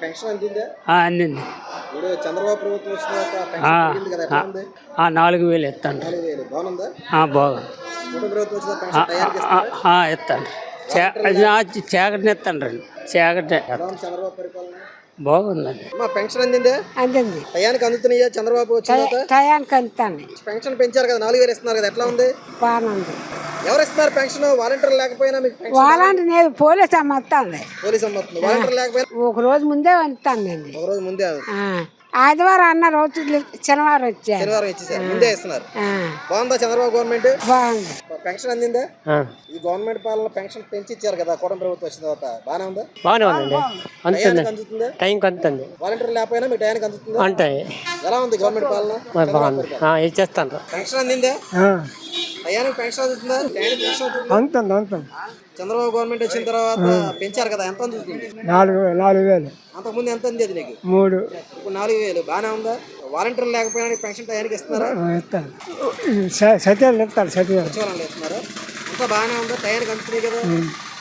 Pension అందిందా? అందింది. ఇప్పుడు చంద్రబాబు ప్రభుత్వం వచ్చినాక పెన్షన్ పెరిగింది కదా, ఎట్లా ఉంది? 4,000 ఇస్తాను. 4,000 బాగుందా? బాగుంది. కూటమి ప్రభుత్వం వచ్చిన పెన్షన్ టయానికి ఇస్తారా? ఇస్తాను. చీకటిని ఇస్తాను రండి. చీకటి ఎలా ఉంది చంద్రబాబు పరిపాలన? బాగుందండి. అమ్మా పెన్షన్ అందిందా? అందింది. టయానికి అందుతున్నాయా చంద్రబాబు వచ్చిన టయానికి అందుతాను. పెన్షన్ పెంచారు కదా, 4,000 ఇస్తున్నారు కదా, ఎట్లా ఉంది? బాగుంది. ఎవరు ఇస్తున్నారు పెన్షన్? వాలంటీర్ లేకపోయినా మీకు పెన్షన్? వాలంటీర్ లేదు, పోలీస్ అమ్మ వస్తుంది. పోలీస్ అమ్మ వస్తుంది. వాలంటీర్ లేకపోయినా ఒక రోజు ముందే అందుతాను. ఒక రోజు ముందే. ఆదివారం అన్న రోజు శనివారం వచ్చారు. శనివారం ఇచ్చేసారు, ముందే ఇస్తున్నారు. బాగుందా చంద్రబాబు గవర్నమెంట్? బాగుంది. పెన్షన్ అందిందా? ఈ గవర్నమెంట్ పాలన పెన్షన్ పెంచి ఇచ్చారు కదా కూటమి ప్రభుత్వం వచ్చిన తర్వాత, బాగానే ఉందా? బాగానే ఉందండి. అందుతుందా? టైంకి అందుతుంది. వాలంటీర్ లేకపోయినా మీకు టైంకి అందుతుందా? అంటాయి. ఎలా ఉంది గవర్నమెంట్ పాలన? బాగుంది. ఇచ్చేస్తాను. పెన్షన్ అందిందా? టయానికి పెన్షన్ అందుతుందా? టయానికి పెన్షన్ అందుతుంది. చంద్రబాబు గవర్నమెంట్ వచ్చిన తర్వాత పెంచారు కదా, ఎంత అందుతుంది? 4,000. అంతకుముందు ఎంత అందేది నీకు? 3. ఇప్పుడు 4,000 బాగానే ఉందా? వాలంటీర్ లేకపోయినా నీకు పెన్షన్ టయానికి ఇస్తున్నారా? సత్యాలు ఇస్తారు. సచివాలయంలో ఇస్తున్నారు. అంతా బాగానే ఉందా? టయానికి అందుతున్నాయి కదా.